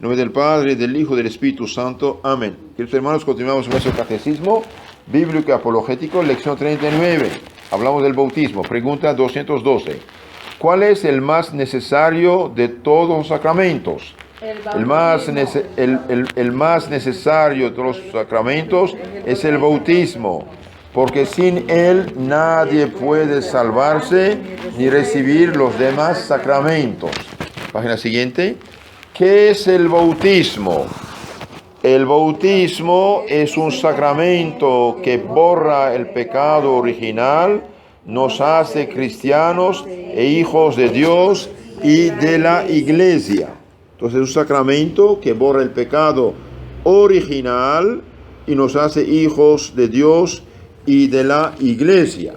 En nombre del Padre, del Hijo y del Espíritu Santo. Amén. Queridos hermanos, continuamos con nuestro catecismo bíblico y apologético, lección 39. Hablamos del bautismo. Pregunta 212. ¿Cuál es el más necesario de todos los sacramentos? El más necesario de todos los sacramentos es el bautismo, porque sin él nadie puede salvarse ni recibir los demás sacramentos. Página siguiente. ¿Qué es el bautismo? El bautismo es un sacramento que borra el pecado original, nos hace cristianos e hijos de Dios y de la Iglesia. Entonces es un sacramento que borra el pecado original y nos hace hijos de Dios y de la Iglesia.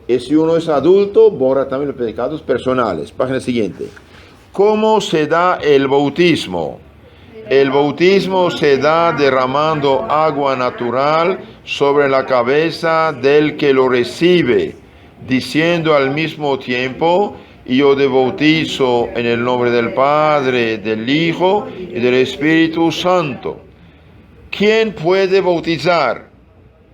Y si uno es adulto, borra también los pecados personales. Página siguiente. ¿Cómo se da el bautismo? El bautismo se da derramando agua natural sobre la cabeza del que lo recibe, diciendo al mismo tiempo: yo te bautizo en el nombre del Padre, del Hijo y del Espíritu Santo. ¿Quién puede bautizar?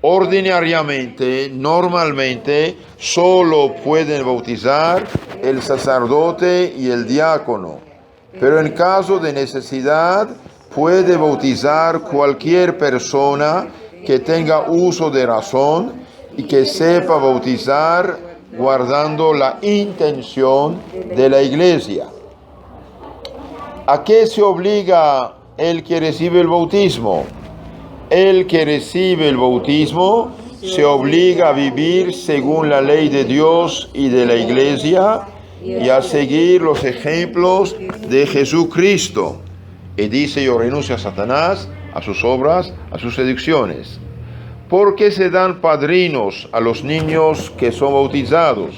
Ordinariamente, normalmente, solo pueden bautizar el sacerdote y el diácono, pero en caso de necesidad puede bautizar cualquier persona que tenga uso de razón y que sepa bautizar guardando la intención de la Iglesia. ¿A qué se obliga el que recibe el bautismo? El que recibe el bautismo se obliga a vivir según la ley de Dios y de la Iglesia y a seguir los ejemplos de Jesucristo. Y dice: yo renuncio a Satanás, a sus obras, a sus seducciones. ¿Por qué se dan padrinos a los niños que son bautizados?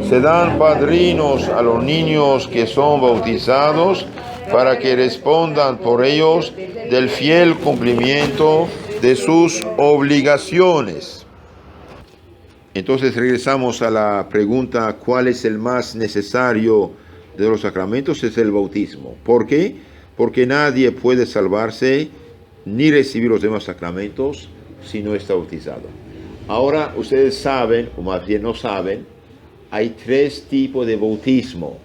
Se dan padrinos a los niños que son bautizados para que respondan por ellos del fiel cumplimiento de sus obligaciones. Entonces regresamos a la pregunta: ¿cuál es el más necesario de los sacramentos? Es el bautismo. ¿Por qué? Porque nadie puede salvarse ni recibir los demás sacramentos si no está bautizado. Ahora ustedes saben, o más bien no saben, hay tres tipos de bautismo.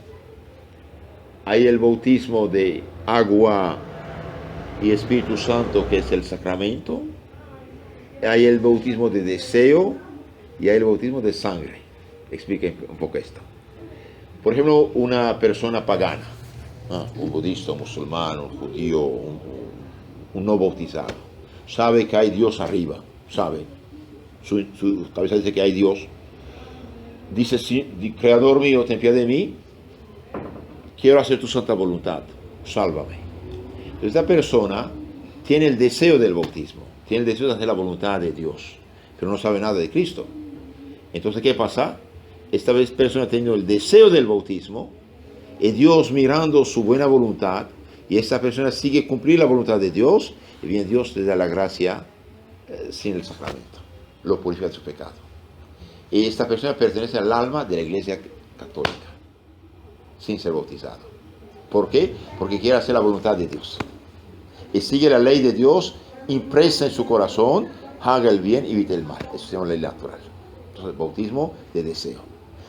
Hay el bautismo de agua y Espíritu Santo, que es el sacramento. Hay el bautismo de deseo y hay el bautismo de sangre. Expliquen un poco esto. Por ejemplo, una persona pagana, un budista, un musulmán, un judío, un no bautizado, sabe que hay Dios arriba, sabe, su cabeza dice que hay Dios. Dice: sí, Creador mío, ten piedad de mí, quiero hacer tu santa voluntad, sálvame. Entonces esta persona tiene el deseo del bautismo, tiene el deseo de hacer la voluntad de Dios, pero no sabe nada de Cristo. Entonces, ¿qué pasa? Esta vez persona teniendo el deseo del bautismo, y Dios mirando su buena voluntad, y esta persona sigue cumplir la voluntad de Dios, y bien Dios le da la gracia sin el sacramento, lo purifica de su pecado. Y esta persona pertenece al alma de la Iglesia Católica, sin ser bautizado. ¿Por qué? Porque quiere hacer la voluntad de Dios. Y sigue la ley de Dios impresa en su corazón: haga el bien y evite el mal. Eso se llama ley natural. Entonces, el bautismo de deseo.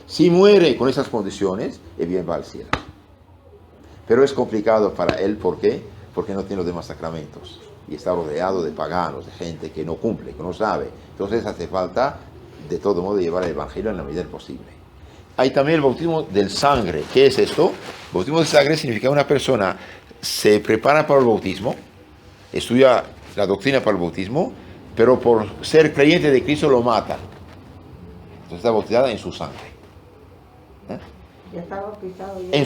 Si muere con esas condiciones, el bien va al cielo. Pero es complicado para él. ¿Por qué? Porque no tiene los demás sacramentos. Y está rodeado de paganos, de gente que no cumple, que no sabe. Entonces hace falta, de todo modo, llevar el Evangelio en la medida posible. Hay también el bautismo del sangre. ¿Qué es esto? El bautismo de sangre significa que una persona se prepara para el bautismo, estudia la doctrina para el bautismo, pero por ser creyente de Cristo lo mata. Entonces está bautizada en su sangre. Ya está bautizado. Ya. En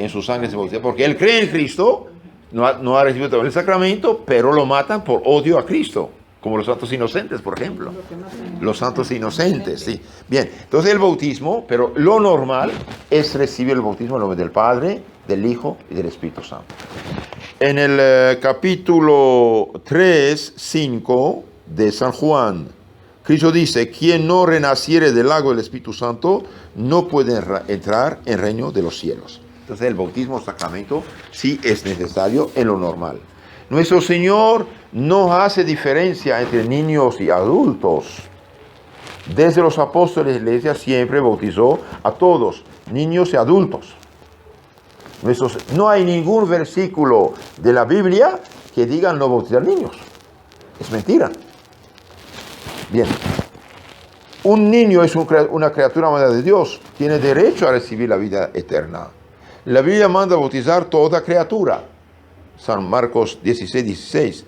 su sangre se bautiza, porque él cree en Cristo, no ha recibido todavía el sacramento, pero lo matan por odio a Cristo. Como los santos inocentes, por ejemplo. Los santos inocentes, sí. Bien, entonces el bautismo, pero lo normal es recibir el bautismo en nombre del Padre, del Hijo y del Espíritu Santo. En el capítulo 3, 5 de San Juan, Cristo dice: quien no renaciere del agua del Espíritu Santo no puede entrar en el reino de los cielos. Entonces el bautismo sacramento sí es necesario en lo normal. Nuestro Señor no hace diferencia entre niños y adultos. Desde los apóstoles la iglesia siempre bautizó a todos, niños y adultos. No hay ningún versículo de la Biblia que diga no bautizar niños. Es mentira. Bien. Un niño es una criatura amada de Dios. Tiene derecho a recibir la vida eterna. La Biblia manda bautizar toda criatura. San Marcos 16:16.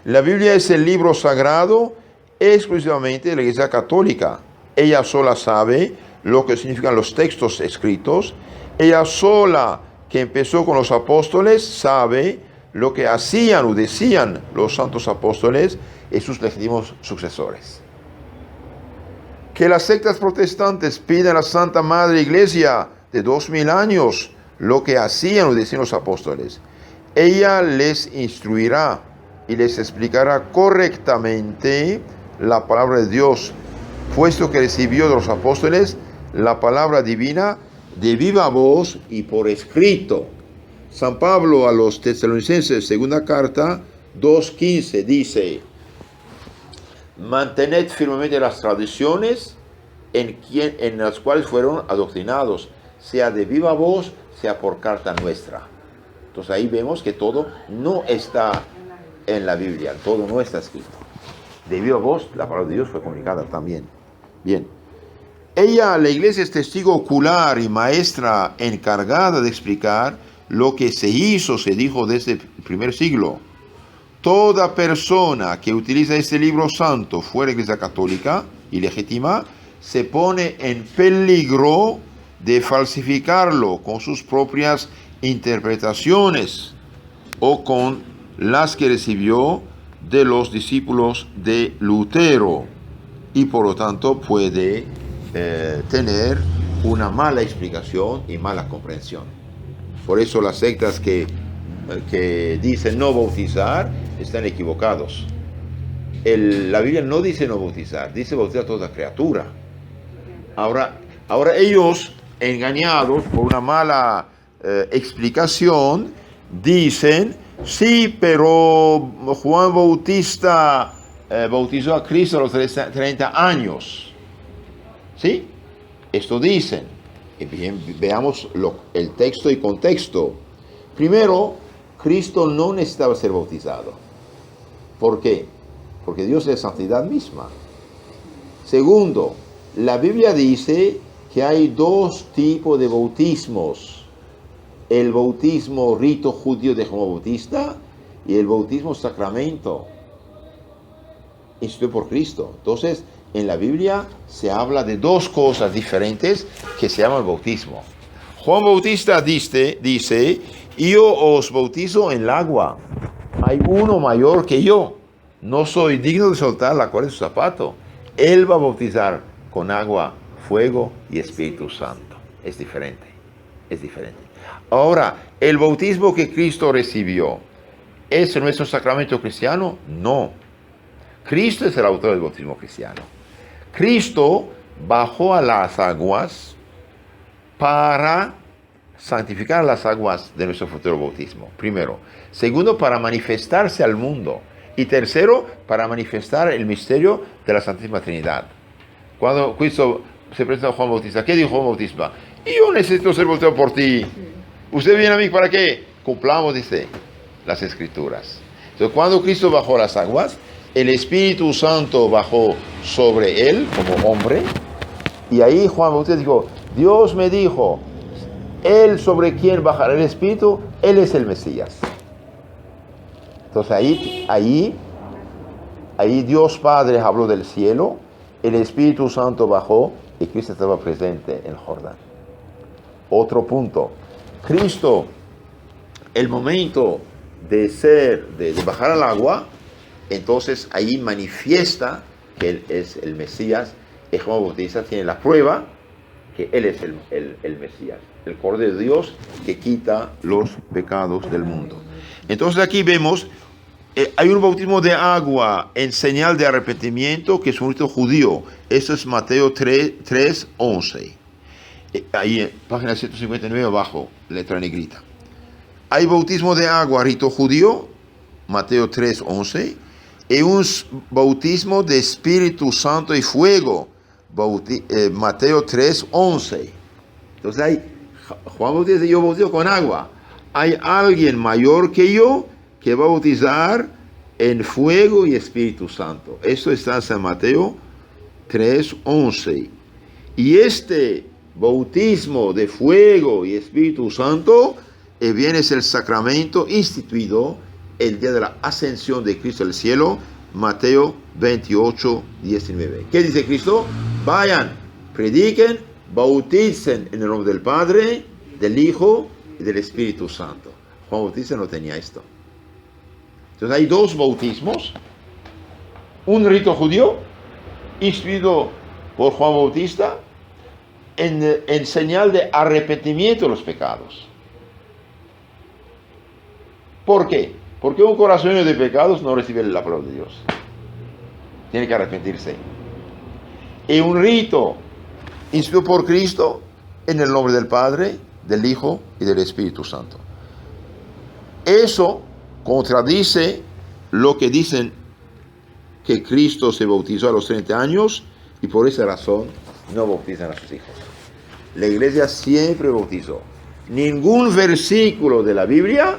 La Biblia es el libro sagrado exclusivamente de la Iglesia Católica. Ella sola sabe lo que significan los textos escritos. Ella sola, que empezó con los apóstoles, sabe lo que hacían o decían los santos apóstoles y sus legítimos sucesores. Que las sectas protestantes piden a la Santa Madre Iglesia de 2000 años lo que hacían o decían los apóstoles. Ella les instruirá y les explicará correctamente la palabra de Dios, puesto que recibió de los apóstoles la palabra divina de viva voz y por escrito. San Pablo a los Tesalonicenses, segunda carta 2:15, dice: mantened firmemente las tradiciones en las cuales fueron adoctrinados, sea de viva voz, sea por carta nuestra. Entonces ahí vemos que todo no está en la Biblia, todo no está escrito. De viva voz, la palabra de Dios fue comunicada también. Bien. Ella, la iglesia, es testigo ocular y maestra encargada de explicar lo que se dijo desde el primer siglo. Toda persona que utiliza este libro santo fuera de la iglesia católica y legítima, se pone en peligro de falsificarlo con sus propias interpretaciones o con las que recibió de los discípulos de Lutero, y por lo tanto puede tener una mala explicación y mala comprensión. Por eso las sectas que dicen no bautizar están equivocados. La Biblia no dice no bautizar, dice bautizar a toda criatura. Ahora ellos, engañados por una mala explicación, dicen: sí, pero Juan Bautista bautizó a Cristo a los 30 años. ¿Sí? Esto dicen. Y bien, veamos el texto y contexto. Primero, Cristo no necesitaba ser bautizado. ¿Por qué? Porque Dios es santidad misma. Segundo, la Biblia dice que hay dos tipos de bautismos: el bautismo rito judío de Juan Bautista y el bautismo sacramento instituido por Cristo. Entonces, en la Biblia se habla de dos cosas diferentes que se llaman bautismo. Juan Bautista dice: yo os bautizo en el agua. Hay uno mayor que yo. No soy digno de soltar la cuerda de su zapato. Él va a bautizar con agua, fuego y Espíritu Santo. Es diferente. Es diferente. Ahora, ¿el bautismo que Cristo recibió es nuestro sacramento cristiano? No. Cristo es el autor del bautismo cristiano. Cristo bajó a las aguas para santificar las aguas de nuestro futuro bautismo. Primero. Segundo, para manifestarse al mundo. Y tercero, para manifestar el misterio de la Santísima Trinidad. Cuando Cristo se presentó a Juan Bautista, ¿qué dijo Juan Bautista? Yo necesito ser bautizado por ti. ¿Usted viene a mí para qué? Cumplamos, dice, las Escrituras. Entonces, cuando Cristo bajó las aguas, el Espíritu Santo bajó sobre él como hombre. Y ahí Juan Bautista dijo: Dios me dijo, él sobre quien bajará el Espíritu, él es el Mesías. Entonces ahí Dios Padre habló del cielo, el Espíritu Santo bajó y Cristo estaba presente en Jordán. Otro punto: Cristo, el momento de bajar al agua, entonces ahí manifiesta que Él es el Mesías. Y Juan Bautista tiene la prueba que Él es el Mesías, el Cordero de Dios que quita los pecados del mundo. Entonces aquí vemos, hay un bautismo de agua en señal de arrepentimiento, que es un rito judío. Eso es Mateo 3:11. Ahí en página 159 abajo, letra negrita. Hay bautismo de agua, rito judío, Mateo 3:11, y un bautismo de Espíritu Santo y fuego, Mateo 3:11. Entonces hay, Juan Bautista, yo bautizo con agua. Hay alguien mayor que yo que va a bautizar en fuego y Espíritu Santo. Esto está en San Mateo 3:11. Y este bautismo de fuego y Espíritu Santo viene es el sacramento instituido el día de la ascensión de Cristo al cielo, Mateo 28:19. ¿Qué dice Cristo? Vayan, prediquen, bauticen en el nombre del Padre, del Hijo y del Espíritu Santo. Juan Bautista no tenía esto. Entonces hay dos bautismos, un rito judío instituido por Juan Bautista en señal de arrepentimiento de los pecados. ¿Por qué? Porque un corazón lleno de pecados no recibe la palabra de Dios. Tiene que arrepentirse. Y un rito instituido por Cristo en el nombre del Padre, del Hijo y del Espíritu Santo. Eso contradice lo que dicen que Cristo se bautizó a los 30 años y por esa razón no bautizan a sus hijos. La iglesia siempre bautizó. Ningún versículo de la Biblia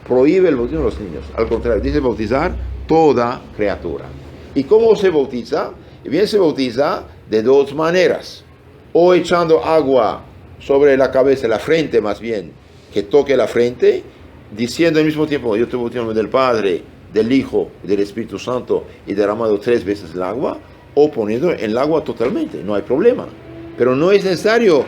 prohíbe el bautismo de los niños. Al contrario, dice bautizar toda criatura. ¿Y cómo se bautiza? Bien, se bautiza de dos maneras. O echando agua sobre la cabeza, la frente más bien, que toque la frente, diciendo al mismo tiempo, yo te bautizo en el nombre del Padre, del Hijo y del Espíritu Santo, y derramando 3 veces el agua, o poniendo en el agua totalmente, no hay problema. Pero no es necesario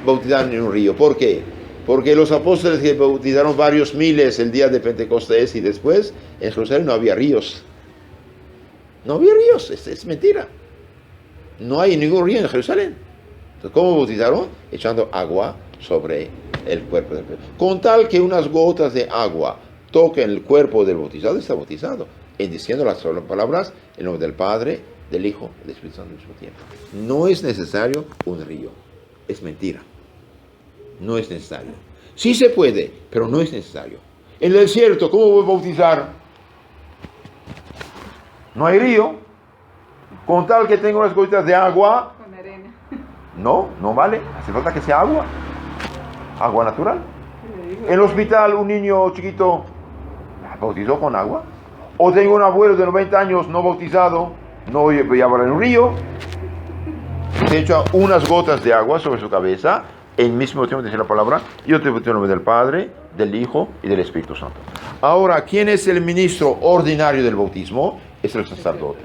bautizar en un río. ¿Por qué? Porque los apóstoles que bautizaron varios miles el día de Pentecostés y después, en Jerusalén no había ríos. No había ríos, es mentira. No hay ningún río en Jerusalén. Entonces, ¿cómo bautizaron? Echando agua sobre el cuerpo del bautizado. Con tal que unas gotas de agua toquen el cuerpo del bautizado, está bautizado. En diciendo las palabras en nombre del Padre, del Hijo y del Espíritu Santo al mismo tiempo. No es necesario un río. Es mentira. No es necesario. Sí se puede, pero no es necesario. En el desierto, ¿cómo voy a bautizar? No hay río. Con tal que tenga unas gotitas de agua. Con arena. No vale. Hace falta que sea agua. Agua natural. En el hospital, un niño chiquito bautizó con agua. O tengo un abuelo de 90 años no bautizado, no voy a llevar en un río. Se echa unas gotas de agua sobre su cabeza. En mismo tiempo dice la palabra, yo te bautizo en nombre del Padre, del Hijo y del Espíritu Santo. Ahora, ¿quién es el ministro ordinario del bautismo? Es el sacerdote.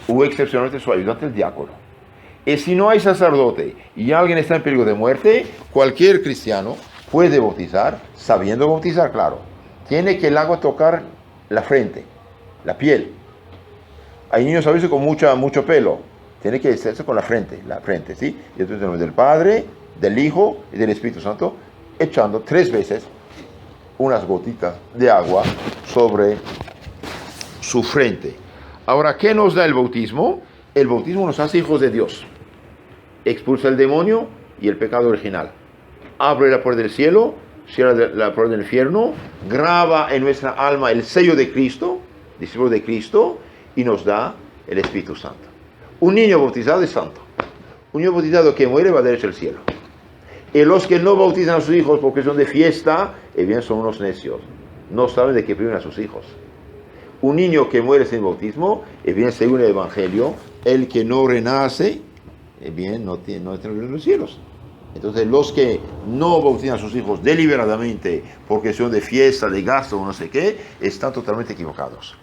O excepcionalmente su ayudante, el diácono. Y si no hay sacerdote y alguien está en peligro de muerte, cualquier cristiano puede bautizar, sabiendo bautizar, claro. Tiene que el agua tocar la frente, la piel. Hay niños a veces con mucho pelo. Tiene que hacerse con la frente, ¿sí? Y entonces en nombre del Padre, del Hijo y del Espíritu Santo, echando 3 veces unas gotitas de agua sobre su frente. Ahora, ¿qué nos da el bautismo? El bautismo nos hace hijos de Dios. Expulsa el demonio y el pecado original. Abre la puerta del cielo, cierra la puerta del infierno, graba en nuestra alma el sello de Cristo, discípulo de Cristo, y nos da el Espíritu Santo. Un niño bautizado es santo. Un niño bautizado que muere va derecho al cielo. Y los que no bautizan a sus hijos porque son de fiesta, bien son unos necios. No saben de qué privan a sus hijos. Un niño que muere sin bautismo, bien según el Evangelio, el que no renace, bien no entra en los cielos. Entonces los que no bautizan a sus hijos deliberadamente porque son de fiesta, de gasto o no sé qué, están totalmente equivocados.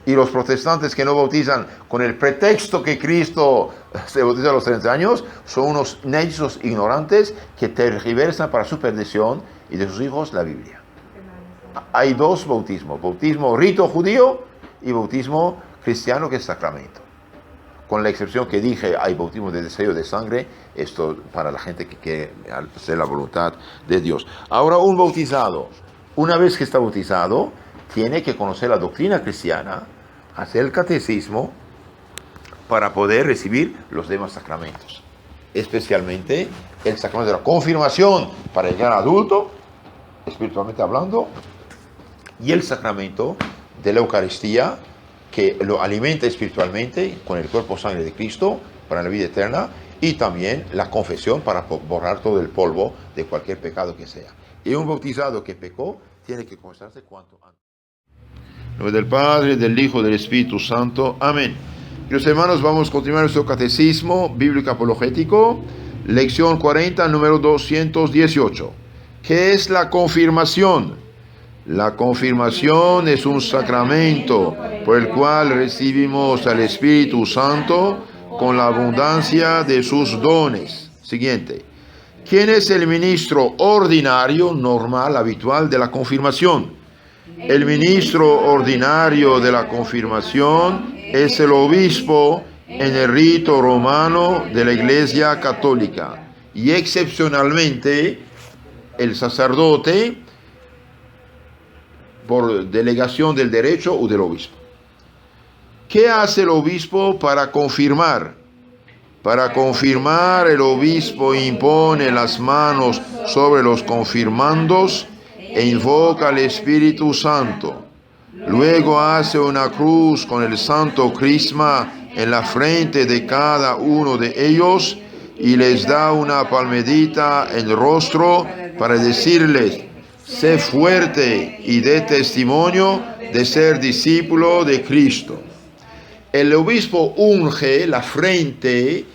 Y los protestantes que no bautizan con el pretexto que Cristo se bautizó a los 30 años, son unos necios ignorantes que tergiversan para su perdición y de sus hijos la Biblia. Hay 2 bautismos, bautismo rito judío y bautismo cristiano que es sacramento. Con la excepción que dije, hay bautismo de deseo de sangre, esto para la gente que quiere hacer la voluntad de Dios. Ahora un bautizado, una vez que está bautizado, tiene que conocer la doctrina cristiana, hacer el catecismo para poder recibir los demás sacramentos, especialmente el sacramento de la confirmación para llegar a adulto, espiritualmente hablando, y el sacramento de la Eucaristía, que lo alimenta espiritualmente con el cuerpo sangre de Cristo para la vida eterna, y también la confesión para borrar todo el polvo de cualquier pecado que sea. Y un bautizado que pecó tiene que confesarse cuanto antes. En nombre del Padre, del Hijo, del Espíritu Santo. Amén. Queridos hermanos, vamos a continuar nuestro catecismo bíblico apologético, lección 40, número 218. ¿Qué es la confirmación? La confirmación es un sacramento por el cual recibimos al Espíritu Santo con la abundancia de sus dones. Siguiente. ¿Quién es el ministro ordinario, normal, habitual de la confirmación? El ministro ordinario de la confirmación es el obispo en el rito romano de la Iglesia Católica y excepcionalmente el sacerdote por delegación del derecho o del obispo. ¿Qué hace el obispo para confirmar? Para confirmar, el obispo impone las manos sobre los confirmandos e invoca al Espíritu Santo. Luego hace una cruz con el santo crisma en la frente de cada uno de ellos y les da una palmadita en el rostro para decirles: sé fuerte y dé testimonio de ser discípulo de Cristo. El obispo unge la frente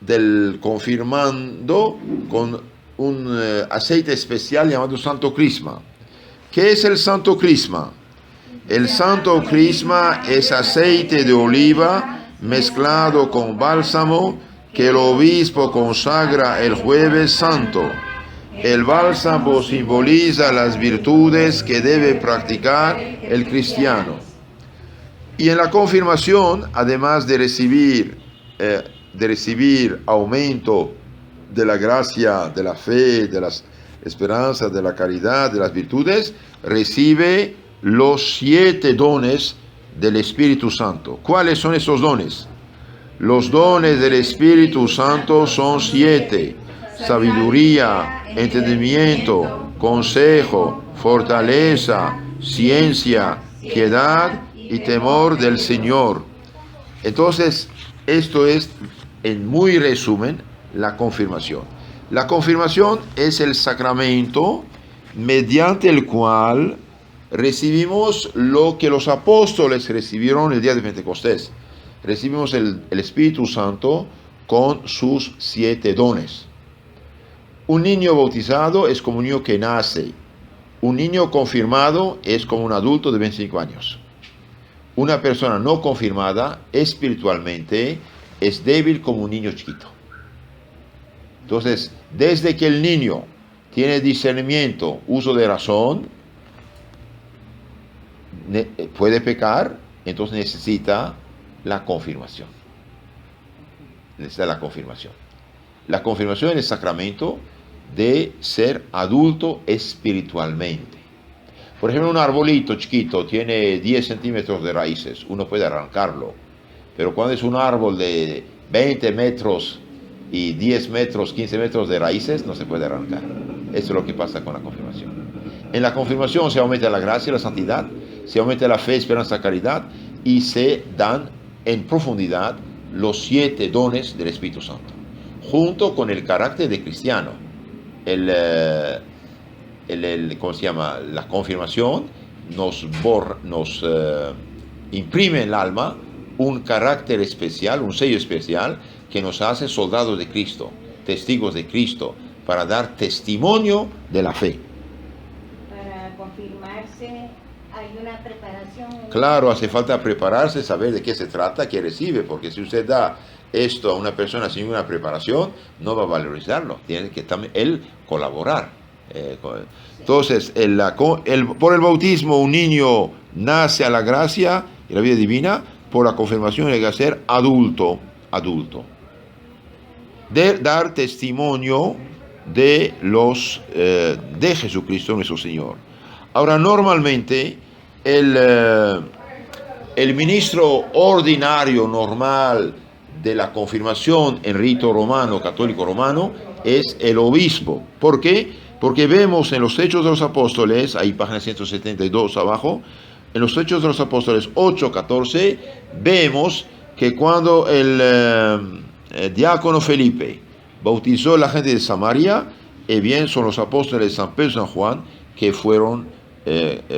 del confirmando con un aceite especial llamado santo crisma. ¿Qué es el santo crisma? El santo crisma es aceite de oliva mezclado con bálsamo que el obispo consagra el jueves santo. El bálsamo simboliza las virtudes que debe practicar el cristiano. Y en la confirmación, además de recibir aumento de la gracia, de la fe, de las esperanzas, de la caridad, de las virtudes, recibe los 7 dones del Espíritu Santo. ¿Cuáles son esos dones? Los dones del Espíritu Santo son 7: sabiduría, entendimiento, consejo, fortaleza, ciencia, piedad y temor del Señor. Entonces, esto es, en muy resumen, la confirmación. La confirmación es el sacramento mediante el cual recibimos lo que los apóstoles recibieron el día de Pentecostés. Recibimos el Espíritu Santo con sus 7 dones. Un niño bautizado es como un niño que nace. Un niño confirmado es como un adulto de 25 años. Una persona no confirmada espiritualmente es débil como un niño chiquito. Entonces, desde que el niño tiene discernimiento, uso de razón, puede pecar, entonces necesita la confirmación. Necesita la confirmación. La confirmación es el sacramento de ser adulto espiritualmente. Por ejemplo, un arbolito chiquito tiene 10 centímetros de raíces, uno puede arrancarlo, pero cuando es un árbol de 20 metros y 10 metros, 15 metros de raíces, no se puede arrancar. Eso es lo que pasa con la confirmación. En la confirmación se aumenta la gracia, la santidad, se aumenta la fe, esperanza, caridad, y se dan en profundidad los 7 dones del Espíritu Santo, junto con el carácter de cristiano. ¿Cómo se llama? La confirmación nos imprime en el alma un carácter especial, un sello especial que nos hace soldados de Cristo, testigos de Cristo, para dar testimonio de la fe. Para confirmarse hay una preparación. Claro, hace falta prepararse, saber de qué se trata, qué recibe, porque si usted da esto a una persona sin una preparación, no va a valorizarlo, tiene que también él colaborar. Entonces, por el bautismo un niño nace a la gracia y la vida divina. Por la confirmación llega a ser adulto. De dar testimonio de Jesucristo nuestro Señor. Ahora, normalmente el ministro ordinario normal de la confirmación en rito romano, católico romano, es el obispo. ¿Por qué? Porque vemos en los Hechos de los Apóstoles, ahí página 172 abajo, en los Hechos de los Apóstoles 8:14, vemos que cuando el diácono Felipe bautizó a la gente de Samaria, bien son los apóstoles de San Pedro y San Juan que fueron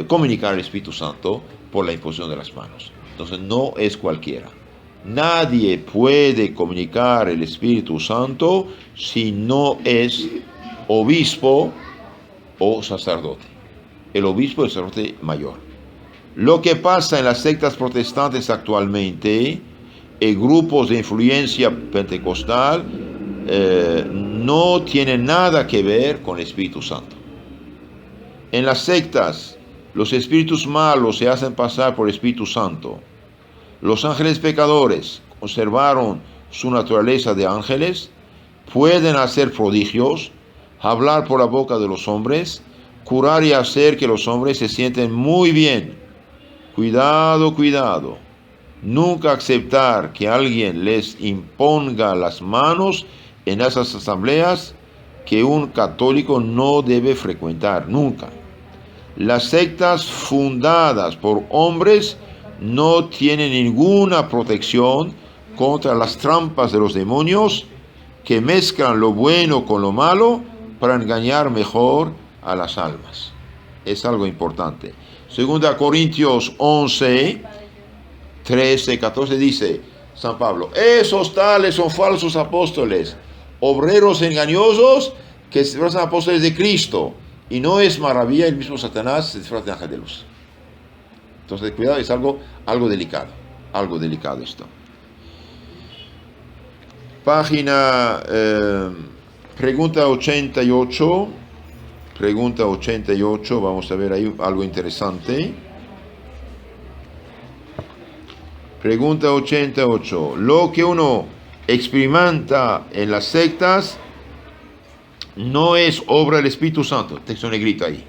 comunicar el Espíritu Santo por la imposición de las manos. Entonces no es cualquiera. Nadie puede comunicar el Espíritu Santo si no es obispo o sacerdote. El obispo es el sacerdote mayor. Lo que pasa en las sectas protestantes actualmente, en grupos de influencia pentecostal, no tiene nada que ver con el Espíritu Santo. En las sectas, los espíritus malos se hacen pasar por Espíritu Santo. Los ángeles pecadores conservaron su naturaleza de ángeles, pueden hacer prodigios, hablar por la boca de los hombres, curar y hacer que los hombres se sienten muy bien. Cuidado, cuidado. Nunca aceptar que alguien les imponga las manos en esas asambleas que un católico no debe frecuentar, nunca. Las sectas fundadas por hombres no tienen ninguna protección contra las trampas de los demonios que mezclan lo bueno con lo malo para engañar mejor a las almas. Es algo importante. Segunda Corintios 11, 13, 14 dice San Pablo: esos tales son falsos apóstoles, obreros engañosos que se disfrazan apóstoles de Cristo. Y no es maravilla, el mismo Satanás se disfraza de ángel de luz. Entonces, cuidado, es algo delicado. Algo delicado esto. Página, pregunta 88. Pregunta 88, vamos a ver ahí algo interesante. Pregunta 88. Lo que uno experimenta en las sectas no es obra del Espíritu Santo. Texto negrito ahí.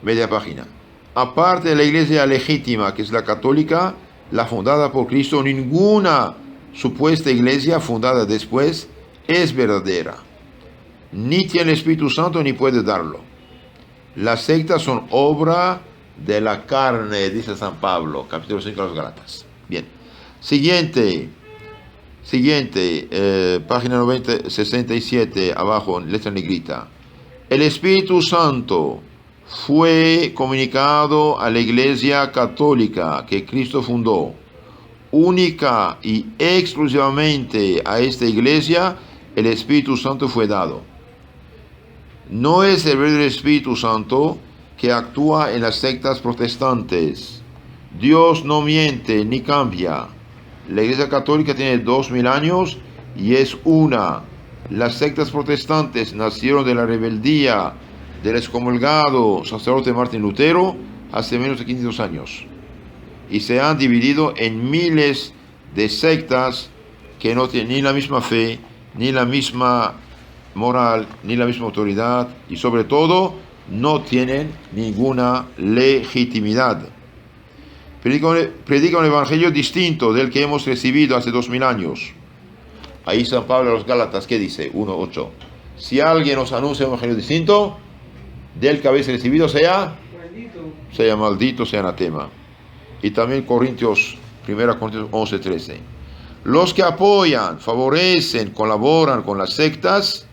Media página. Aparte de la iglesia legítima, que es la católica, la fundada por Cristo, ninguna supuesta iglesia fundada después es verdadera. Ni tiene el Espíritu Santo ni puede darlo. Las sectas son obra de la carne, dice San Pablo, capítulo 5 de los Gálatas. Bien. Siguiente, página 67, abajo, letra negrita. El Espíritu Santo fue comunicado a la Iglesia Católica que Cristo fundó. Única y exclusivamente a esta Iglesia el Espíritu Santo fue dado. No es el verdadero Espíritu Santo que actúa en las sectas protestantes. Dios no miente ni cambia. La Iglesia Católica tiene 2000 años y es una. Las sectas protestantes nacieron de la rebeldía del excomulgado sacerdote Martín Lutero hace menos de 500 años. Y se han dividido en miles de sectas que no tienen ni la misma fe, ni la misma moral, ni la misma autoridad y sobre todo no tienen ninguna legitimidad. Predica un evangelio distinto del que hemos recibido hace 2000 años. Ahí San Pablo a los Gálatas, ¿qué dice? 1:8. Si alguien os anuncia un evangelio distinto del que habéis recibido, sea maldito, sea anatema. Y también 1 Corintios 11:13. Los que apoyan, favorecen, colaboran con las sectas,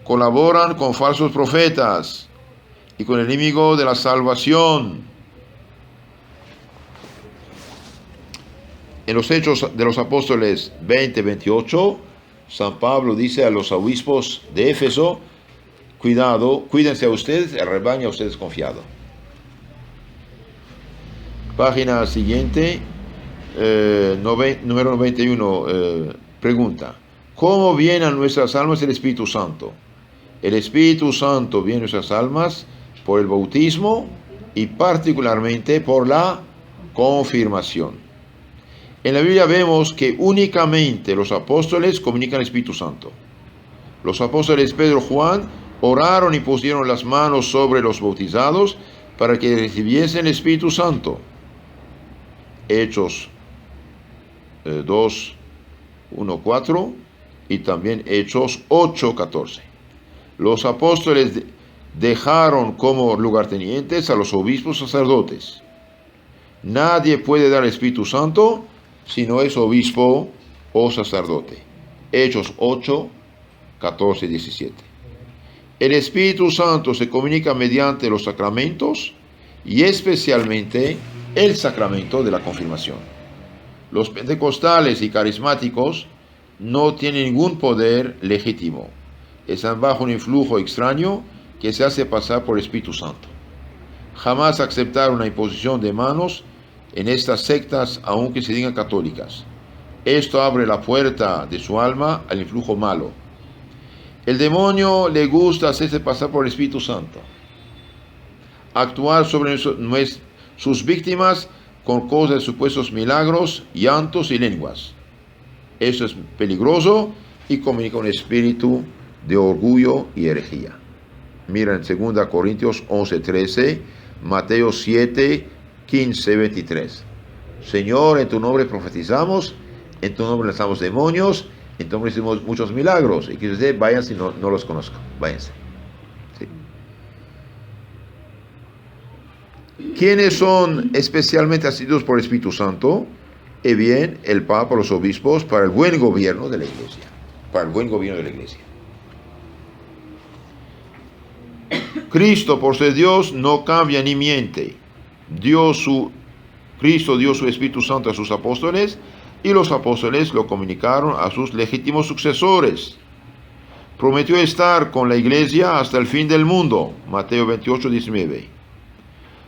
colaboran con falsos profetas y con el enemigo de la salvación. En los Hechos de los Apóstoles 20:28, San Pablo dice a los obispos de Éfeso: cuidado, cuídense a ustedes, el rebaño a ustedes confiado. Página siguiente, número 91, pregunta: ¿cómo viene a nuestras almas el Espíritu Santo? El Espíritu Santo viene a nuestras almas por el bautismo y particularmente por la confirmación. En la Biblia vemos que únicamente los apóstoles comunican el Espíritu Santo. Los apóstoles Pedro y Juan oraron y pusieron las manos sobre los bautizados para que recibiesen el Espíritu Santo. Hechos 2:1-4. y también Hechos 8:14. Los apóstoles dejaron como lugartenientes a los obispos sacerdotes. Nadie puede dar el Espíritu Santo si no es obispo o sacerdote. Hechos 8:14-17. El Espíritu Santo se comunica mediante los sacramentos y especialmente el sacramento de la confirmación. Los pentecostales y carismáticos no tienen ningún poder legítimo. Están bajo un influjo extraño que se hace pasar por el Espíritu Santo. Jamás aceptar una imposición de manos en estas sectas, aunque se digan católicas. Esto abre la puerta de su alma al influjo malo. El demonio le gusta hacerse pasar por el Espíritu Santo, actuar sobre sus víctimas con cosas de supuestos milagros, llantos y lenguas. Eso es peligroso y comunica un espíritu de orgullo y herejía. Mira en 2 Corintios 11:13, Mateo 7:15-23. Señor, en tu nombre profetizamos, en tu nombre lanzamos demonios, en tu nombre hicimos muchos milagros. Y que usted váyanse, no los conozco, váyanse. ¿Sí? ¿Quiénes son especialmente asistidos por el Espíritu Santo? Bien, el Papa, los obispos, para el buen gobierno de la Iglesia. Para el buen gobierno de la Iglesia. Cristo, por ser Dios, no cambia ni miente. Cristo dio su Espíritu Santo a sus apóstoles y los apóstoles lo comunicaron a sus legítimos sucesores. Prometió estar con la Iglesia hasta el fin del mundo. Mateo 28:19.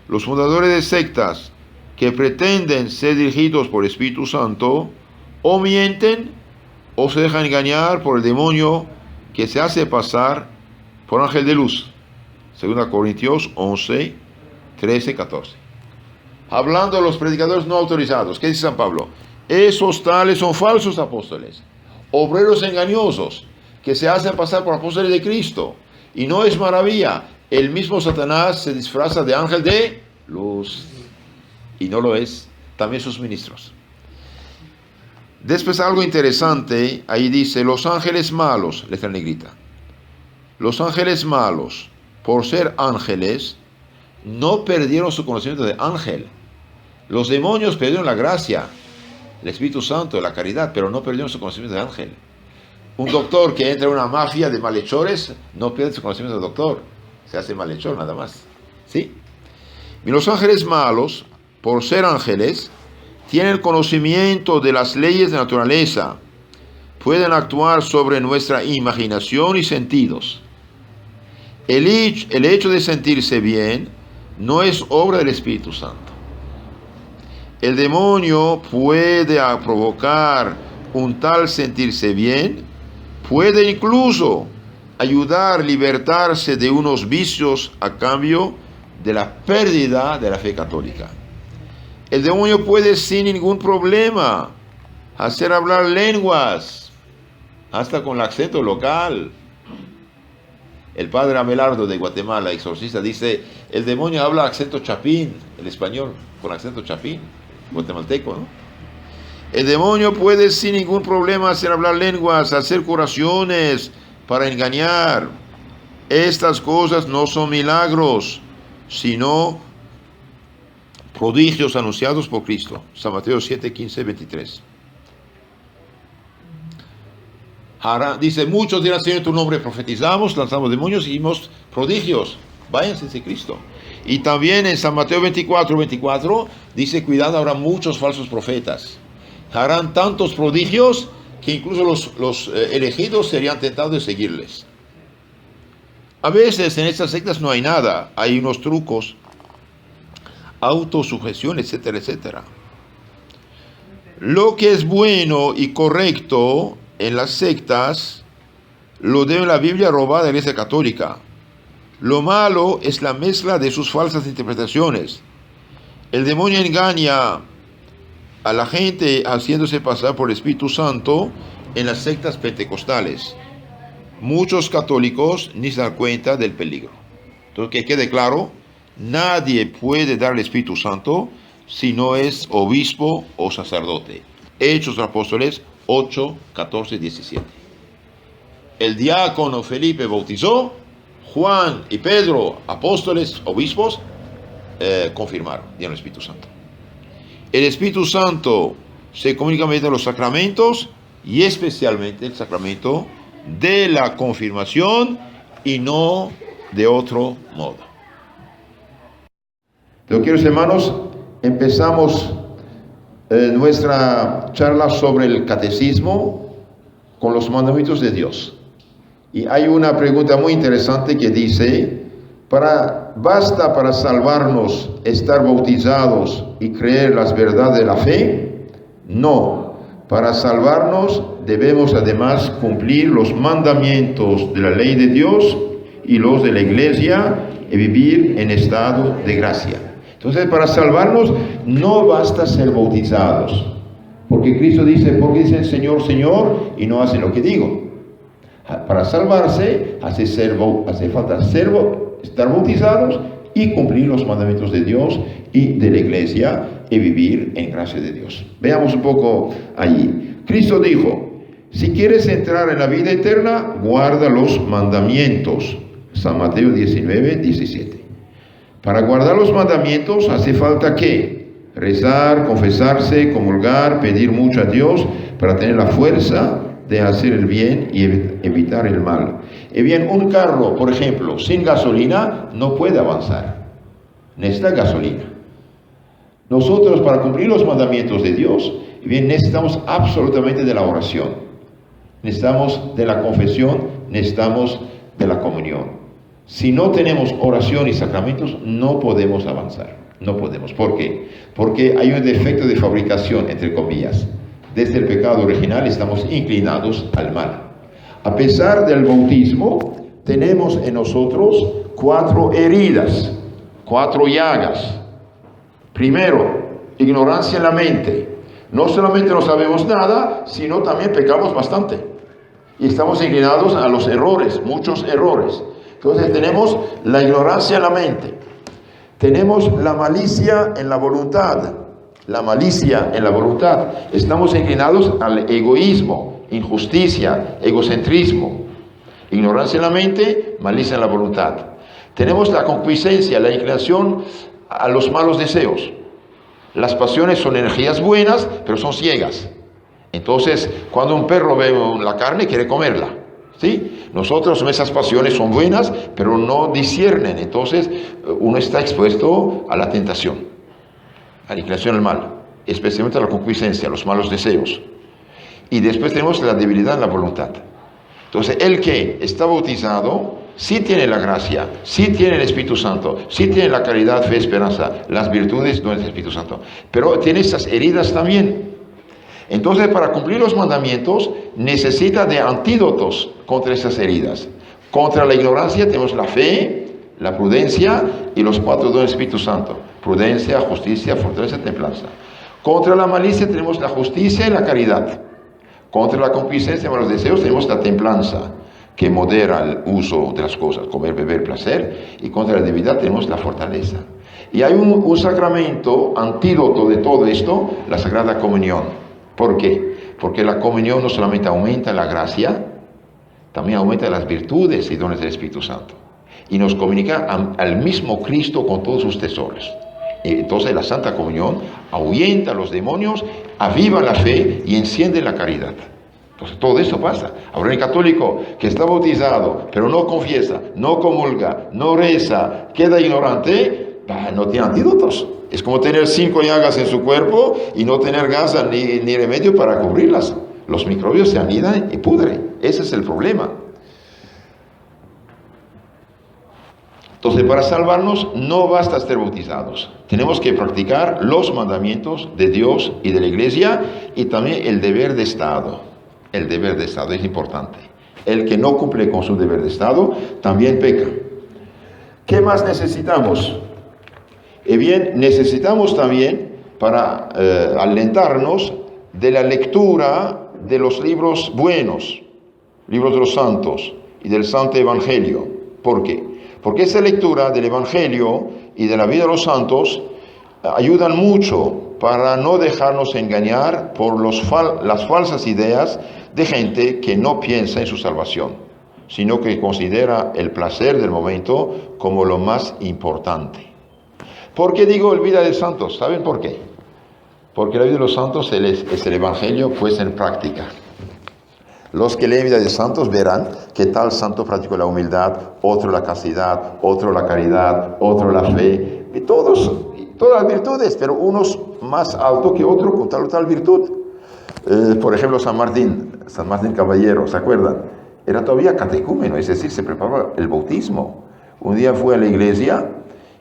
Los fundadores de sectas que pretenden ser dirigidos por el Espíritu Santo o mienten o se dejan engañar por el demonio que se hace pasar por ángel de luz. 2 Corintios 11:13-14. Hablando de los predicadores no autorizados, ¿qué dice San Pablo? Esos tales son falsos apóstoles, obreros engañosos, que se hacen pasar por apóstoles de Cristo. Y no es maravilla, el mismo Satanás se disfraza de ángel de luz. Y no lo es, también sus ministros. Después algo interesante, ahí dice, los ángeles malos, letra negrita. Los ángeles malos, por ser ángeles, no perdieron su conocimiento de ángel. Los demonios perdieron la gracia, el Espíritu Santo, la caridad, pero no perdieron su conocimiento de ángel. Un doctor que entra en una mafia de malhechores no pierde su conocimiento de doctor, se hace malhechor nada más. ¿Sí? Y los ángeles malos, por ser ángeles, tienen conocimiento de las leyes de naturaleza, pueden actuar sobre nuestra imaginación y sentidos. El hecho de sentirse bien no es obra del Espíritu Santo. El demonio puede provocar un tal sentirse bien, puede incluso ayudar a libertarse de unos vicios a cambio de la pérdida de la fe católica. El demonio puede sin ningún problema hacer hablar lenguas, hasta con el acento local. El padre Abelardo de Guatemala, exorcista, dice, el demonio habla acento chapín, el español, con acento chapín, guatemalteco, ¿no? El demonio puede sin ningún problema hacer hablar lenguas, hacer curaciones para engañar. Estas cosas no son milagros, sino prodigios anunciados por Cristo. San Mateo 7:15-23. Dice, muchos dirán, Señor, en tu nombre profetizamos, lanzamos demonios, hicimos prodigios. Váyanse de Cristo. Y también en San Mateo 24:24 dice, cuidado, habrá muchos falsos profetas. Harán tantos prodigios que incluso los elegidos serían tentados de seguirles. A veces en estas sectas no hay nada, hay unos trucos, autosugestión, etcétera, etcétera. Lo que es bueno y correcto en las sectas lo debe la Biblia robada de la Iglesia Católica. Lo malo es la mezcla de sus falsas interpretaciones. El demonio engaña a la gente haciéndose pasar por el Espíritu Santo en las sectas pentecostales. Muchos católicos ni se dan cuenta del peligro. Entonces, que quede claro, nadie puede dar el Espíritu Santo si no es obispo o sacerdote. Hechos de los Apóstoles 8:14-17. el diácono Felipe bautizó, Juan y Pedro, apóstoles, obispos, confirmaron, dieron el Espíritu Santo. El Espíritu Santo se comunica mediante los sacramentos y especialmente el sacramento de la confirmación y no de otro modo. Queridos hermanos, empezamos nuestra charla sobre el catecismo con los mandamientos de Dios. Y hay una pregunta muy interesante que dice, ¿basta para salvarnos estar bautizados y creer las verdades de la fe? No. Para salvarnos debemos además cumplir los mandamientos de la ley de Dios y los de la Iglesia y vivir en estado de gracia. Entonces, para salvarnos no basta ser bautizados, porque Cristo dice, ¿por qué dicen Señor, Señor y no hacen lo que digo? Para salvarse hace falta estar bautizados y cumplir los mandamientos de Dios y de la Iglesia y vivir en gracia de Dios. Veamos un poco allí. Cristo dijo, si quieres entrar en la vida eterna, guarda los mandamientos. San Mateo 19, 17. Para guardar los mandamientos hace falta ¿qué? Rezar, confesarse, comulgar, pedir mucho a Dios para tener la fuerza de hacer el bien y evitar el mal. Y bien, un carro, por ejemplo, sin gasolina no puede avanzar. Necesita gasolina. Nosotros, para cumplir los mandamientos de Dios, bien, necesitamos absolutamente de la oración. Necesitamos de la confesión, necesitamos de la comunión. Si no tenemos oración y sacramentos, no podemos avanzar. No podemos. ¿Por qué? Porque hay un defecto de fabricación, entre comillas. Desde el pecado original estamos inclinados al mal. A pesar del bautismo, tenemos en nosotros 4 heridas, 4 llagas. Primero, ignorancia en la mente. No solamente no sabemos nada, sino también pecamos bastante. Y estamos inclinados a los errores, muchos errores. Entonces tenemos la ignorancia en la mente. Tenemos la malicia en la voluntad. La malicia en la voluntad. Estamos inclinados al egoísmo, injusticia, egocentrismo. Ignorancia en la mente, malicia en la voluntad. Tenemos la concupiscencia, la inclinación a los malos deseos. Las pasiones son energías buenas, pero son ciegas. Entonces, cuando un perro ve la carne, quiere comerla. ¿Sí? Nosotros, esas pasiones son buenas, pero no disciernen. Entonces, uno está expuesto a la tentación, a la inclinación al mal, especialmente a la concupiscencia, a los malos deseos. Y después tenemos la debilidad en la voluntad. Entonces, el que está bautizado, sí tiene la gracia, sí tiene el Espíritu Santo, sí tiene la caridad, fe, esperanza, las virtudes del Espíritu Santo, pero tiene esas heridas también. Entonces, para cumplir los mandamientos, necesita de antídotos contra esas heridas. Contra la ignorancia tenemos la fe, la prudencia y los 4 dones del Espíritu Santo. Prudencia, justicia, fortaleza, templanza. Contra la malicia tenemos la justicia y la caridad. Contra la concupiscencia y los deseos tenemos la templanza, que modera el uso de las cosas, comer, beber, placer. Y contra la debilidad tenemos la fortaleza. Y hay un sacramento antídoto de todo esto, la Sagrada Comunión. ¿Por qué? Porque la comunión no solamente aumenta la gracia, también aumenta las virtudes y dones del Espíritu Santo. Y nos comunica al mismo Cristo con todos sus tesoros. Y entonces la Santa Comunión ahuyenta a los demonios, aviva la fe y enciende la caridad. Entonces todo eso pasa. Ahora el católico que está bautizado, pero no confiesa, no comulga, no reza, queda ignorante, no tiene antídotos. Es como tener 5 llagas en su cuerpo y no tener gas ni remedio para cubrirlas. Los microbios se anidan y pudren. Ese es el problema. Entonces, para salvarnos no basta estar bautizados. Tenemos que practicar los mandamientos de Dios y de la Iglesia y también el deber de Estado. El deber de Estado es importante. El que no cumple con su deber de Estado también peca. ¿Qué más necesitamos? Bien, necesitamos también, para alentarnos, de la lectura de los libros buenos, libros de los santos y del Santo Evangelio. ¿Por qué? Porque esa lectura del Evangelio y de la vida de los santos ayudan mucho para no dejarnos engañar por las falsas ideas de gente que no piensa en su salvación. sino que considera el placer del momento como lo más importante. ¿Por qué digo el vida de santos? ¿Saben por qué? Porque la vida de los santos es el Evangelio puesto en práctica. Los que leen vida de santos verán que tal santo practicó la humildad, otro la castidad, otro la caridad, otro la fe, y todas las virtudes, pero unos más alto que otro con tal o tal virtud. Por ejemplo, San Martín Caballero, ¿se acuerdan? Era todavía catecúmeno, es decir, se preparaba el bautismo. Un día fue a la iglesia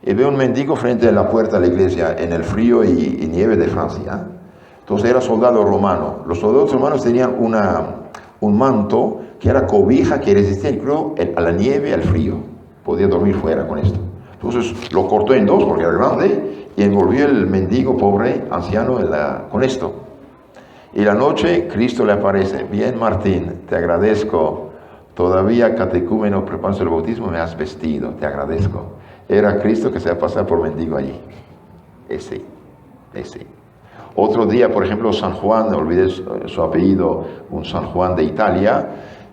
y ve un mendigo frente a la puerta de la iglesia en el frío y nieve de Francia. Entonces era soldado romano. Los soldados romanos tenían un manto que era cobija que resistía, creo, a la nieve y al frío. Podía dormir fuera con esto. Entonces lo cortó en dos porque era grande y envolvió el mendigo pobre anciano con esto. Y la noche Cristo le aparece: bien, Martín, te agradezco, todavía catecúmeno preparándose el bautismo me has vestido, te agradezco. Era Cristo que se va a pasar por mendigo allí. Ese. Otro día, por ejemplo, San Juan, olvidé su apellido, un San Juan de Italia,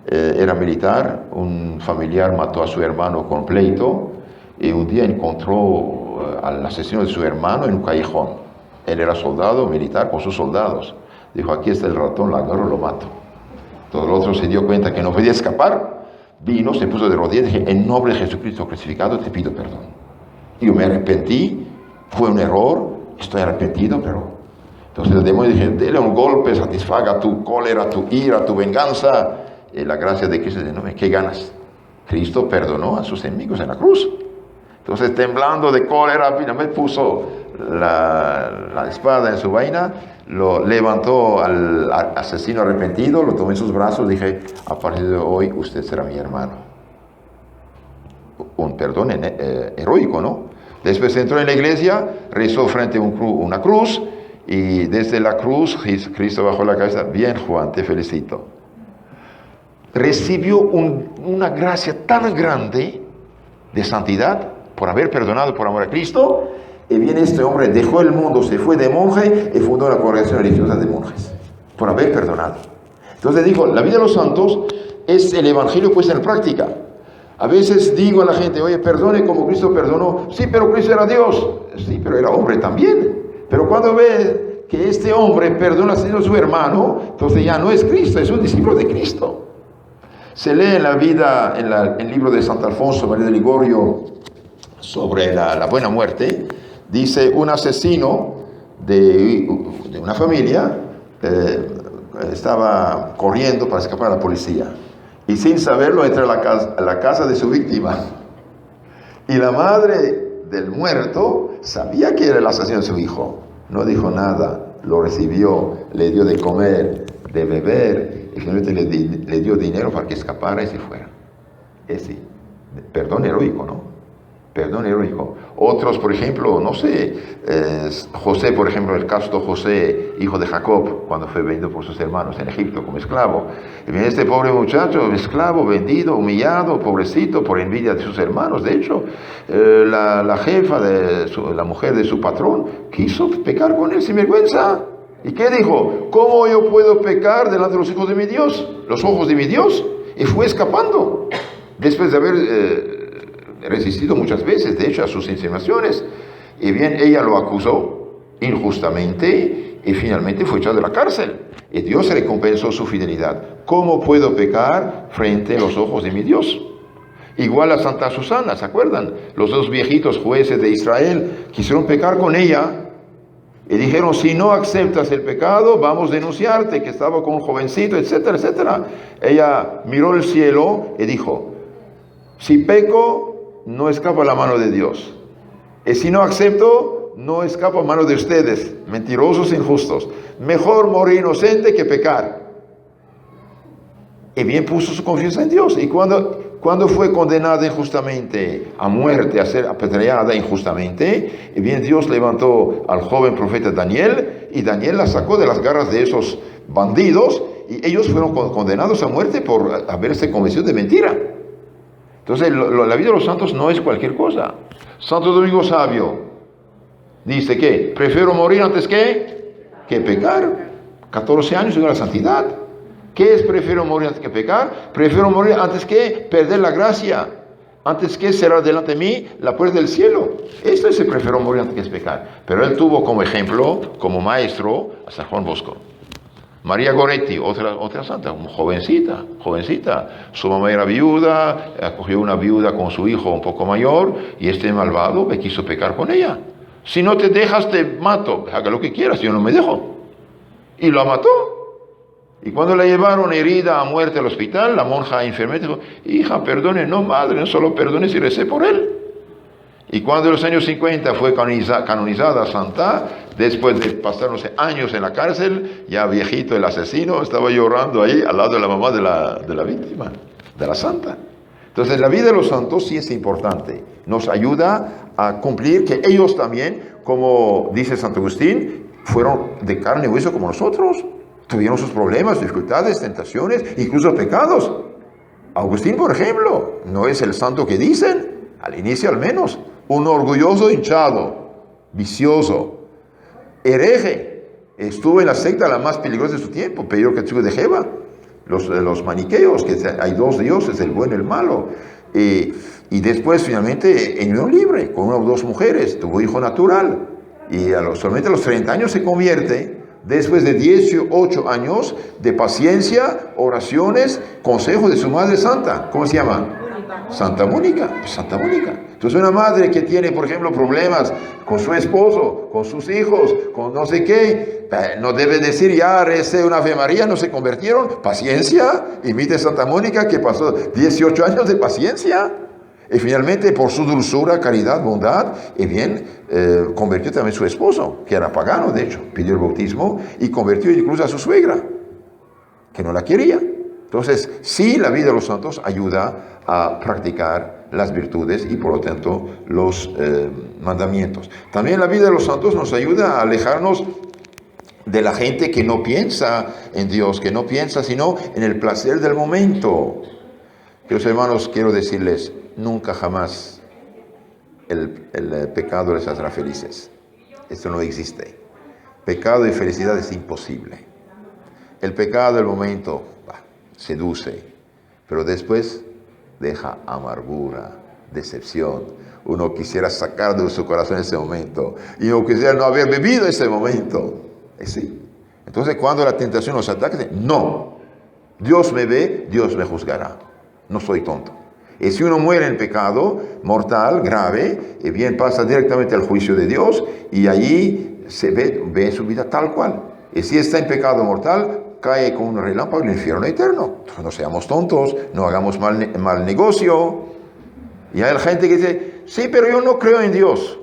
era militar, un familiar mató a su hermano con pleito, y un día encontró al asesino de su hermano en un callejón. Él era soldado militar con sus soldados. Dijo: aquí está el ratón, lo agarro, lo mato. Entonces el otro se dio cuenta que no podía escapar, vino, se puso de rodillas y dije: en nombre de Jesucristo crucificado te pido perdón. Yo me arrepentí, fue un error, estoy arrepentido, pero... Entonces el demonio dije: dele un golpe, satisfaga tu cólera, tu ira, tu venganza. Y la gracia de Cristo dice: no, ¿qué ganas? Cristo perdonó a sus enemigos en la cruz. Entonces, temblando de cólera, finalmente puso la espada en su vaina, lo levantó al asesino arrepentido, lo tomó en sus brazos, dije: a partir de hoy usted será mi hermano. Un perdón heroico, ¿no? Después entró en la iglesia, rezó frente a una cruz, y desde la cruz Cristo bajó la cabeza: bien, Juan, te felicito. Recibió una gracia tan grande de santidad por haber perdonado por amor a Cristo. Y viene este hombre, dejó el mundo, se fue de monje y fundó una congregación religiosa de monjes por haber perdonado. Entonces digo, la vida de los santos es el Evangelio puesto en práctica. A veces digo a la gente: oye, perdone como Cristo perdonó. Sí, pero Cristo era Dios. Sí, pero era hombre también. Pero cuando ve que este hombre perdona a su hermano, entonces ya no es Cristo, es un discípulo de Cristo. Se lee en la vida, en el libro de Santo Alfonso María de Ligorio, sobre la buena muerte. Dice: un asesino de una familia estaba corriendo para escapar a la policía, y sin saberlo entra a la casa de su víctima, y la madre del muerto sabía que era el asesino de su hijo. No dijo nada, lo recibió, le dio de comer, de beber, y finalmente le dio dinero para que escapara y se fuera. Ese perdón heroico, ¿no? Perdón heroico. Otros, por ejemplo, no sé, José, por ejemplo, el casto José, hijo de Jacob, cuando fue vendido por sus hermanos en Egipto como esclavo. Y viene este pobre muchacho, esclavo, vendido, humillado, pobrecito, por envidia de sus hermanos. De hecho, la jefa, la mujer de su patrón, quiso pecar con él sin vergüenza. ¿Y qué dijo? ¿Cómo yo puedo pecar delante de los hijos de mi Dios? Los ojos de mi Dios. Y fue escapando, después de haber resistido muchas veces, de hecho, a sus insinuaciones. Y bien, ella lo acusó injustamente y finalmente fue echado de la cárcel. Y Dios recompensó su fidelidad. ¿Cómo puedo pecar frente a los ojos de mi Dios? Igual a Santa Susana, ¿se acuerdan? Los dos viejitos jueces de Israel quisieron pecar con ella y dijeron: si no aceptas el pecado, vamos a denunciarte, que estaba con un jovencito, etcétera, etcétera. Ella miró el cielo y dijo: si peco, no escapa a la mano de Dios. Y si no acepto, no escapa a mano de ustedes, mentirosos e injustos. Mejor morir inocente que pecar. Y bien puso su confianza en Dios. Y cuando fue condenada injustamente a muerte, a ser apedreada injustamente, y bien Dios levantó al joven profeta Daniel, y Daniel la sacó de las garras de esos bandidos, y ellos fueron condenados a muerte por haberse convencido de mentira. Entonces, la vida de los santos no es cualquier cosa. Santo Domingo Sabio dice que prefiero morir antes que pecar. 14 años de la santidad. ¿Qué es prefiero morir antes que pecar? Prefiero morir antes que perder la gracia, antes que cerrar delante de mí la puerta del cielo. Esto es el prefiero morir antes que pecar. Pero él tuvo como ejemplo, como maestro, a San Juan Bosco. María Goretti, otra santa, jovencita. Su mamá era viuda, acogió una viuda con su hijo un poco mayor, y este malvado me quiso pecar con ella. Si no te dejas, te mato. Haga lo que quieras, yo no me dejo. Y lo mató. Y cuando la llevaron herida a muerte al hospital, la monja enfermera dijo, hija, perdone, no madre, no solo perdone si recé por él. Y cuando en los años 50 fue canonizada santa, después de pasar no sé, años en la cárcel, ya viejito el asesino, estaba llorando ahí al lado de la mamá de la víctima, de la santa. Entonces la vida de los santos sí es importante, nos ayuda a cumplir que ellos también, como dice Santo Agustín, fueron de carne y hueso como nosotros, tuvieron sus problemas, dificultades, tentaciones, incluso pecados. Agustín, por ejemplo, no es el santo que dicen, al inicio al menos, un orgulloso hinchado, vicioso, hereje, estuvo en la secta la más peligrosa de su tiempo, peor que el chico de Jeva, los maniqueos, que hay dos dioses, el bueno y el malo, y después finalmente en unión libre, con una o dos mujeres, tuvo hijo natural, y solamente a los 30 años se convierte, después de 18 años de paciencia, oraciones, consejos de su madre santa. ¿Cómo se llama? Santa Mónica. Santa Mónica. Entonces una madre que tiene, por ejemplo, problemas con su esposo, con sus hijos, con no sé qué, no debe decir ya recé una Ave María, no se convirtieron. Paciencia. Imite a Santa Mónica que pasó 18 años de paciencia. Y finalmente, por su dulzura, caridad, bondad, y bien, convirtió también a su esposo, que era pagano, de hecho, pidió el bautismo, y convirtió incluso a su suegra, que no la quería. Entonces, sí, la vida de los santos ayuda a practicar las virtudes y, por lo tanto, los mandamientos. También la vida de los santos nos ayuda a alejarnos de la gente que no piensa en Dios, que no piensa sino en el placer del momento. Queridos hermanos, quiero decirles, nunca jamás el pecado les hará felices. Esto no existe. Pecado y felicidad es imposible. El pecado del momento seduce, pero después deja amargura, decepción. Uno quisiera sacar de su corazón ese momento y uno quisiera no haber vivido ese momento. ¿Sí? Entonces, cuando la tentación nos ataca, no, Dios me ve, Dios me juzgará. No soy tonto. Y si uno muere en pecado mortal, grave, y bien pasa directamente al juicio de Dios, y allí se ve su vida tal cual. Y si está en pecado mortal, cae con un relámpago en el infierno eterno. Entonces, no seamos tontos, no hagamos mal negocio. Y hay gente que dice, sí, pero yo no creo en Dios.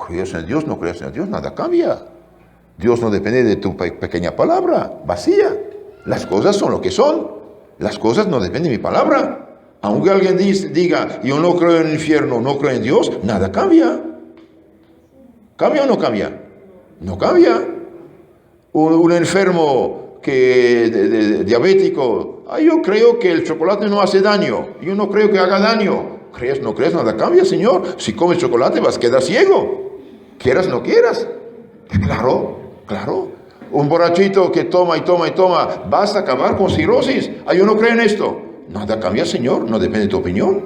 ¿Crees en Dios? No crees en Dios, nada cambia. Dios no depende de tu pequeña palabra, vacía. Las cosas son lo que son. Las cosas no dependen de mi palabra. Aunque alguien diga, yo no creo en el infierno, no creo en Dios, nada cambia. ¿Cambia o no cambia? No cambia. Un enfermo diabético, yo creo que el chocolate no hace daño, yo no creo que haga daño. ¿Crees? ¿No crees? Nada cambia, Señor. Si comes chocolate vas a quedar ciego. Quieras, no quieras. Claro, claro. Un borrachito que toma y toma y toma, vas a acabar con cirrosis. Yo no creo en esto. Nada cambia, Señor, no depende de tu opinión.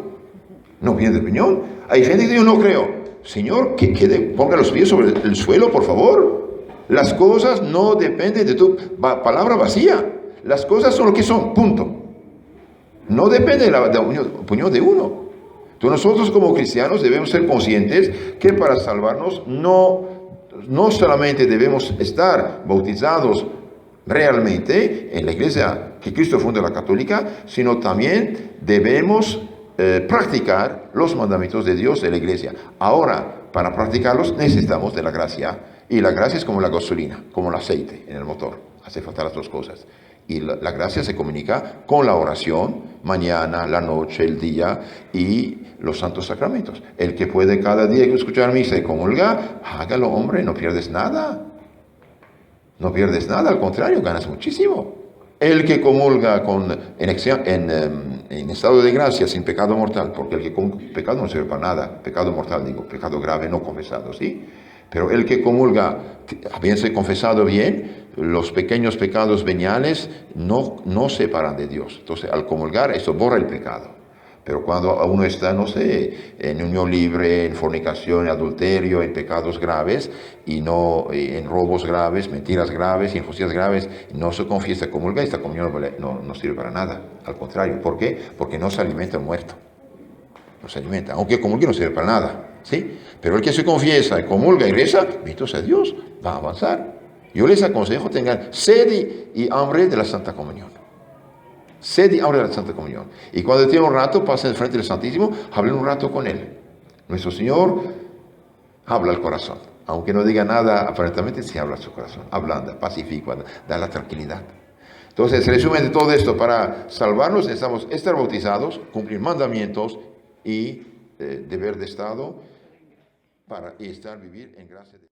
No depende de tu opinión. Hay gente que dice, yo no creo. Señor, ponga los pies sobre el suelo, por favor. Las cosas no dependen de tu palabra vacía. Las cosas son lo que son, punto. No depende de la opinión de uno. Entonces nosotros como cristianos debemos ser conscientes que para salvarnos no solamente debemos estar bautizados realmente en la iglesia que Cristo fundó, la católica, sino también debemos practicar los mandamientos de Dios de la iglesia. Ahora, para practicarlos necesitamos de la gracia, y la gracia es como la gasolina, como el aceite en el motor, hace falta las dos cosas. Y la gracia se comunica con la oración, mañana, la noche, el día y los santos sacramentos. El que puede cada día escuchar misa y comulgar, hágalo, hombre, no pierdes nada. No pierdes nada, al contrario, ganas muchísimo. El que comulga en estado de gracia, sin pecado mortal, porque el que pecado no sirve para nada, pecado mortal, digo, pecado grave no confesado, ¿sí? Pero el que comulga, habiéndose confesado bien, los pequeños pecados veniales no separan de Dios. Entonces, al comulgar, eso borra el pecado. Pero cuando uno está, no sé, en unión libre, en fornicación, en adulterio, en pecados graves, y no en robos graves, mentiras graves, injusticias graves, no se confiesa, comulga, esta comunión no sirve para nada. Al contrario, ¿por qué? Porque no se alimenta el muerto. No se alimenta. Aunque comulgue no sirve para nada. ¿Sí? Pero el que se confiesa, comulga y reza, bendito sea Dios, va a avanzar. Yo les aconsejo tengan sed y hambre de la Santa Comunión. Sed y hambre de la Santa Comunión. Y cuando tengan un rato, pasen frente del Santísimo, hablen un rato con Él. Nuestro Señor habla al corazón. Aunque no diga nada, aparentemente sí habla a su corazón. Ablanda, pacifica, da la tranquilidad. Entonces, resumen de todo esto, para salvarnos necesitamos estar bautizados, cumplir mandamientos y deber de Estado para vivir en gracia de Dios.